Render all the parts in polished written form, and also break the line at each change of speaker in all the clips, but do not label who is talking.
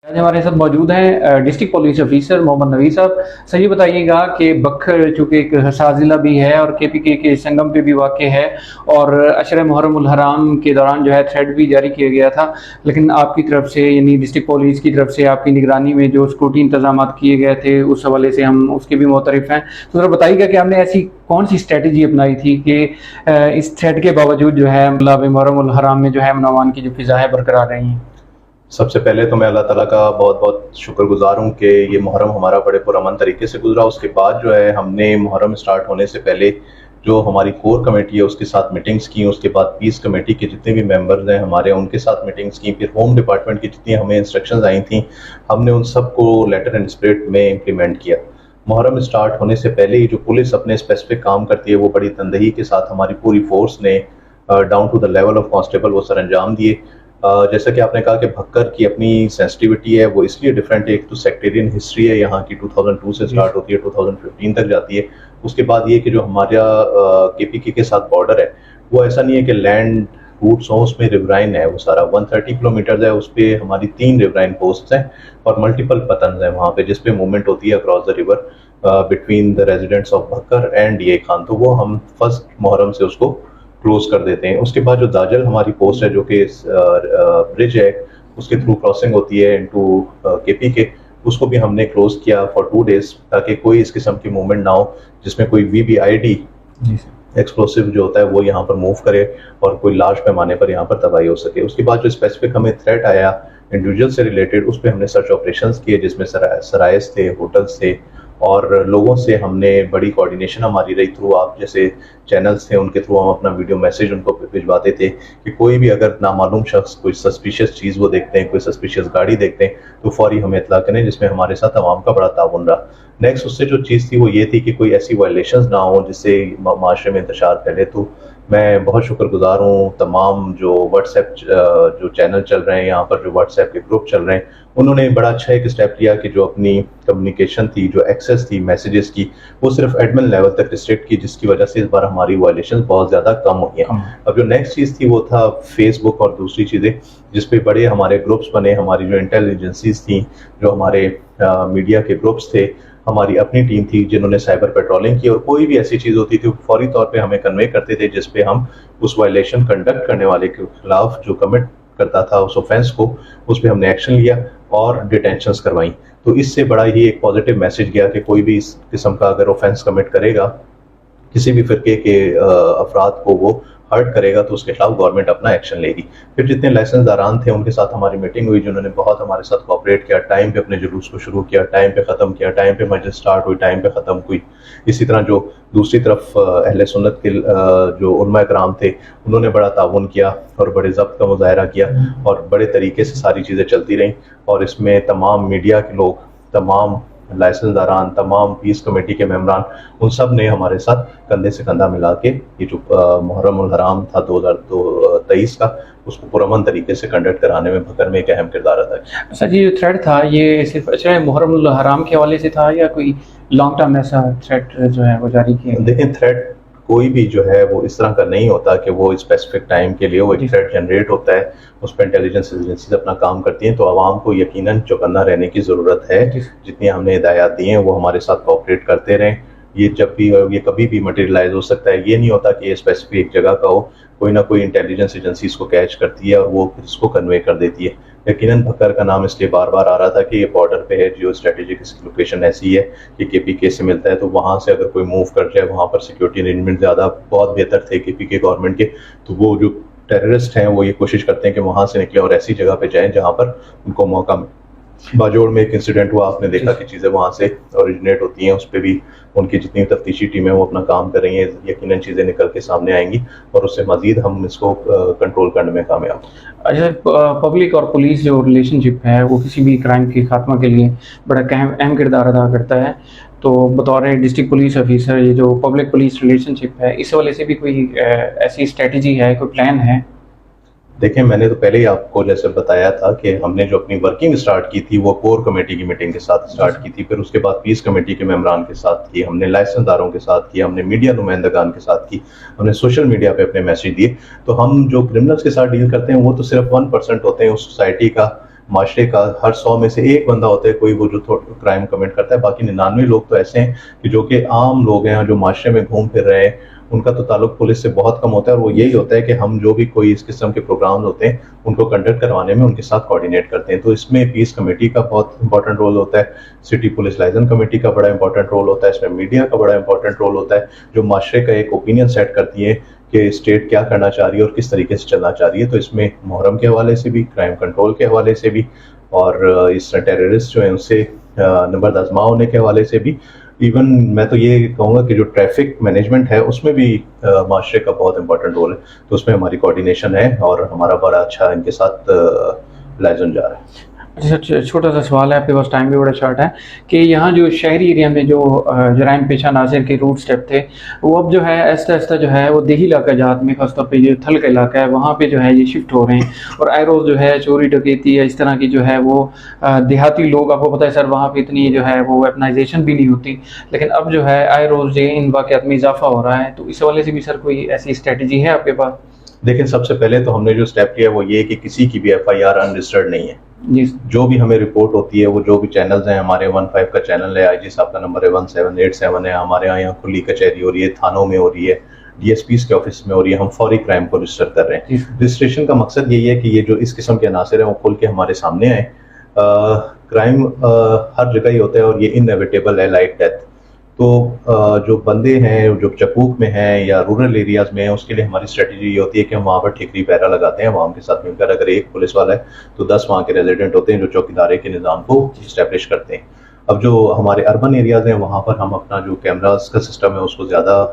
आज हमारे साथ मौजूद हैं district police officer Mohammad Naveed साहब। सर ये बताइएगा कि बखर चूँकि एक हसास ज़िला भी है और केपीके के संगम पे भी वाक़ है और अशर मुहर्रम उल हराम के दौरान जो है थ्रेड भी जारी किया गया था, लेकिन आपकी तरफ से यानी डिस्ट्रिक्ट पुलिस की तरफ से आपकी निगरानी में जो सिक्योरिटी इंतजाम किए गए थे उस हवाले से हम उसके भी मुतरफ़ हैं। तो ज़रा बताइएगा कि हमने ऐसी कौन सी स्ट्रैटेजी अपनाई थी कि इस थ्रेड के बावजूद जो है मतलब मुहर्रम उल हराम में जो है अमन की जो फ़िज़ा है बरकरार रही हैं।
सबसे पहले तो मैं अल्लाह ताला का बहुत बहुत शुक्रगुजार हूँ कि ये मुहर्रम हमारा बड़े पुरअमन तरीके से गुजरा। उसके बाद जो है हमने मुहर्रम स्टार्ट होने से पहले जो हमारी कोर कमेटी है उसके साथ मीटिंग्स की, उसके बाद पीस कमेटी के जितने भी मेंबर्स हैं हमारे उनके साथ मीटिंग्स की, फिर होम डिपार्टमेंट की जितनी हमें इंस्ट्रक्शंस आई थी हमने उन सबको लेटर एंड स्पिरिट में इम्प्लीमेंट किया। मुहर्रम स्टार्ट होने से पहले ही जो पुलिस अपने स्पेसिफिक काम करती है वो बड़ी तंदही के साथ हमारी पूरी फोर्स ने down to the level of constable वो सर अंजाम दिए। जैसा कि आपने कहा कि भक्कर की अपनी सेंसिटिविटी है वो इसलिए डिफरेंट है। एक तो सेक्टेरियन हिस्ट्री है यहाँ की 2002 से स्टार्ट होती है 2015 तक जाती है। उसके बाद ये कि जो हमारा केपीके के साथ बॉर्डर है वो ऐसा नहीं है कि लैंड रूट्स हो, उसमें रिवराइन है वो सारा 130 किलोमीटर है। उस पर हमारी 3 रिवराइन पोस्ट हैं और मल्टीपल पतन हैं वहाँ पे जिसपे मूवमेंट होती है across the river between the residents of Bhakkar and ये खान। तो वो हम फर्स्ट मुहर्रम से उसको क्लोज कर देते हैं। उसके बाद जो दाजल हमारी पोस्ट है जो कि ब्रिज है उसके थ्रू क्रॉसिंग होती है इनटू केपीके, उसको भी हमने क्लोज किया फॉर 2 डेज ताकि कोई इस किस्म की मूवमेंट ना हो जिसमें कोई वीबीआईडी एक्सप्लोसिव जो होता है वो यहाँ पर मूव करे और कोई लार्ज पैमाने पर यहाँ पर तबाही हो सके। उसके बाद जो स्पेसिफिक हमें थ्रेट आया इंडिविजुअल से रिलेटेड उस पर हमने सर्च ऑपरेशंस किए जिसमें सराइस थे, होटल्स थे और लोगों से हमने बड़ी कोऑर्डिनेशन हमारी रही थ्रू आप जैसे चैनल्स थे उनके थ्रू हम अपना वीडियो मैसेज उनको भिजवाते थे कि कोई भी अगर नामालूम शख्स कोई सस्पिशियस चीज़ वो देखते हैं, कोई सस्पिशियस गाड़ी देखते हैं तो फौरी हमें इत्तला करें, जिसमें हमारे साथ आवाम का बड़ा ताउन रहा। नेक्स्ट उससे जो चीज़ थी वो ये थी कि कोई ऐसी वायलेशंस ना हो जिससे माशरे में इंतशार फैले। तो मैं बहुत शुक्रगुजार हूँ तमाम जो व्हाट्सएप जो चैनल चल रहे हैं यहाँ पर, जो व्हाट्सएप के ग्रुप चल रहे हैं, उन्होंने बड़ा अच्छा एक स्टेप लिया कि जो अपनी कम्युनिकेशन थी, जो एक्सेस थी मैसेजेस की, वो सिर्फ एडमिन लेवल तक रिस्ट्रिक्ट की, जिसकी वजह से इस बार हमारी वायलेशन बहुत ज़्यादा कम हुई हैं। अब जो नेक्स्ट चीज़ थी वो था फेसबुक और दूसरी चीज़ें जिसपे बड़े हमारे ग्रुप्स बने, हमारी जो इंटेलिजेंसीज थी, जो हमारे मीडिया के ग्रुप्स थे, हमारी अपनी टीम थी जिन्होंने साइबर पेट्रोलिंग की और कोई भी ऐसी चीज़ होती थी फौरी तौर पे हमें कन्वे करते थे जिसपे हम उस वायलेशन कंडक्ट करने वाले के खिलाफ जो कमिट करता था उस ऑफेंस को, उस पर हमने एक्शन लिया और डिटेंशंस करवाई। तो इससे बड़ा ही एक पॉजिटिव मैसेज गया कि कोई भी इस किस्म का अगर ऑफेंस कमिट करेगा, किसी भी फिरके के अफराद को वो हर्ट करेगा तो उसके खिलाफ गवर्नमेंट अपना एक्शन लेगी। फिर जितने लाइसेंस दारान थे उनके साथ हमारी मीटिंग हुई जिन्होंने बहुत हमारे साथ कोऑपरेट किया, टाइम पे अपने जुलूस को शुरू किया, टाइम पे ख़त्म किया, टाइम पे मजलिस स्टार्ट हुई, टाइम पे ख़त्म हुई। इसी तरह जो दूसरी तरफ अहले सुन्नत के जो उलमा कराम थे उन्होंने बड़ा ताउन किया और बड़े ज़ब्त का मुजाहरा किया और बड़े तरीके से सारी चीज़ें चलती रहीं। और इसमें तमाम मीडिया के लोग, तमाम लाइसेंस दारान, तमाम पीस कमेटी के मेम्बरान, उन सब ने हमारे साथ कंधे से कंधा मिला के ये जो मुहर्रम उल हराम था 2023 का उसको पुरअमन तरीके से कंडक्ट कराने में भक्कर में एक अहम किरदार अदा किया।
अच्छा जी, जो थ्रेड था ये सिर्फ अच्छा मुहर्रम उल हराम के हवाले से था या कोई लॉन्ग टर्म ऐसा थ्रेड जो है वो जारी किया?
देखिए थ्रेड कोई भी जो है वो इस तरह का नहीं होता कि वो स्पेसिफिक टाइम के लिए वो एक थ्रेड जनरेट होता है, उस पर इंटेलिजेंस एजेंसीज अपना काम करती हैं। तो आवाम को यकीनन चौकन्ना रहने की ज़रूरत है। जितनी हमने हिदायत दी हैं वो हमारे साथ कोऑपरेट करते रहें। ये जब भी ये कभी भी मटेरियलाइज हो सकता है, ये नहीं होता कि ये स्पेसिफिक एक जगह का हो, कोई ना कोई इंटेलिजेंस एजेंसी इसको कैच करती है और वो फिर इसको कन्वे कर देती है। यकीनन भक्कर का नाम इसलिए बार बार आ रहा था कि ये बॉर्डर पे है, जियो स्ट्रेटेजिक लोकेशन ऐसी है कि केपीके से मिलता है, तो वहाँ से अगर कोई मूव कर जाए वहाँ पर सिक्योरिटी अरेंजमेंट ज़्यादा बहुत बेहतर थे केपीके गवर्नमेंट के। तो वो जो टेररिस्ट हैं वो ये कोशिश करते हैं कि वहाँ से निकले और ऐसी जगह पे जाएं जहाँ पर उनको मौका मिले। बाजोड़ में एक इंसिडेंट हुआ, आपने देखा कि चीज़ें वहाँ से ओरिजिनेट होती हैं, उस पर भी उनकी जितनी तफ्तीशी टीमें वो अपना काम कर रही हैं, यकीनन चीज़ें निकल के सामने आएंगी और उससे मज़ीद हम इसको कंट्रोल करने में कामयाब।
अच्छा, पब्लिक और पुलिस जो रिलेशनशिप है वो किसी भी क्राइम के खात्मा के लिए बड़ा अहम किरदार अदा करता है। तो बतौर डिस्ट्रिक्ट पुलिस ऑफिसर ये जो पब्लिक पुलिस रिलेशनशिप है इस वजह से भी कोई ऐसी स्ट्रेटजी है, कोई प्लान है?
देखिए मैंने तो पहले ही आपको जैसे बताया था कि हमने जो अपनी वर्किंग स्टार्ट की थी वो कोर कमेटी की मीटिंग के साथ स्टार्ट की थी, फिर उसके बाद पीस कमेटी के मेम्बरान के साथ की, हमने लाइसेंसदारों के साथ की, हमने मीडिया नुमाइंदगान के साथ की, हमने सोशल मीडिया पे अपने मैसेज दिए। तो हम जो क्रिमिनल्स के साथ डील करते हैं वो तो सिर्फ 1% होते हैं उस सोसाइटी का माशरे का हर 100 में से एक बंदा होता है कोई वो जो क्राइम कमिट करता है, बाकी 99 लोग तो ऐसे हैं कि जो कि आम लोग हैं जो माशरे में घूम फिर रहे हैं, उनका तो ताल्लुक पुलिस से बहुत कम होता है। और वो यही होता है कि हम जो भी कोई इस किस्म के प्रोग्राम होते हैं उनको कंडक्ट करवाने में उनके साथ कोऑर्डिनेट करते हैं। तो इसमें पीस कमेटी का बहुत इंपॉर्टेंट रोल होता है, सिटी पुलिस लाइजन कमेटी का बड़ा इंपॉर्टेंट रोल होता है, इसमें मीडिया का बड़ा इंपॉर्टेंट रोल होता है, जो माशरे का एक ओपिनियन सेट करती है कि स्टेट क्या करना चाह रही है और किस तरीके से चलना चाह रही है। तो इसमें मुहर्रम के हवाले से भी, क्राइम कंट्रोल के हवाले से भी, और इस टेररिस्ट जो है उससे नंबर आजमा होने के हवाले से भी, इवन मैं तो ये कहूँगा कि जो ट्रैफिक मैनेजमेंट है उसमें भी माशरे का बहुत इंपॉर्टेंट रोल है। तो उसमें हमारी कोऑर्डिनेशन है और हमारा बड़ा अच्छा इनके साथ लाइजन जा रहा है।
अच्छा, छोटा सा सवाल है, आपके पास टाइम भी बड़ा शॉर्ट है, कि यहाँ जो शहरी एरिया में जो जराइम पेशा नाजिर के रूट स्टेप थे, वो अब जो है आहिस्ता आहिस्ता जो है वो देही इलाका जात में, खासतौर पे जो थल का इलाका है वहाँ पे जो है ये शिफ्ट हो रहे हैं। और आए रोज़ जो है चोरी डकैती या इस तरह की जो है वो देहाती लोग, आपको पता है सर वहाँ पे इतनी जो है वो वेपनाइजेशन भी नहीं होती, लेकिन अब जो है आए रोज़ ये इन वाक़यात में इजाफा हो रहा है। तो इस हवाले से भी सर कोई ऐसी स्ट्रेटजी है आपके पास?
देखिए, सबसे पहले तो हमने जो स्टेप लिया वो ये कि किसी की भी FIR अनरजिस्टर्ड नहीं है।
जी,
जो भी हमें रिपोर्ट होती है, वो जो भी चैनल्स हैं, हमारे 15 का चैनल है, IG साहब का नंबर है 1787 है, हमारे यहाँ खुली कचहरी हो रही है, थानों में हो रही है, DSPs के ऑफिस में हो रही है, हम फौरी क्राइम को रजिस्टर कर रहे हैं। रजिस्ट्रेशन का मकसद यही है कि ये जो इस किस्म के अनासर हैं वो खुल के हमारे सामने आए। क्राइम हर जगह ही होता है और ये इनएविटेबल है, लाइफ डेथ। तो जो बंदे हैं जो चकूक में हैं या रूरल एरियाज में हैं, उसके लिए हमारी स्ट्रेटजी ये होती है कि हम वहाँ पर ठिकरी पहरा लगाते हैं अवाम के साथ मिलकर। अगर एक पुलिस वाला है तो 10 वहाँ के रेजिडेंट होते हैं जो चौकीदारे के निज़ाम को इस्टेब्लिश करते हैं। अब जो हमारे अर्बन एरियाज हैं वहाँ पर हम अपना जो कैमरास का सिस्टम है उसको ज़्यादा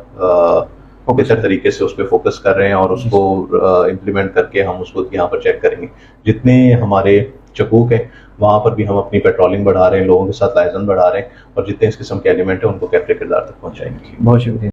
बेहतर तरीके से उस पर फोकस कर रहे हैं और उसको इम्प्लीमेंट करके हम उसको यहाँ पर चेक करेंगे। जितने हमारे चकूक हैं वहाँ पर भी हम अपनी पेट्रोलिंग बढ़ा रहे हैं, लोगों के साथ लाइजन बढ़ा रहे हैं, और जितने इस किस्म के एलिमेंट हैं उनको कैफरे किरदार तक पहुँचाएंगे।
बहुत शुक्रिया।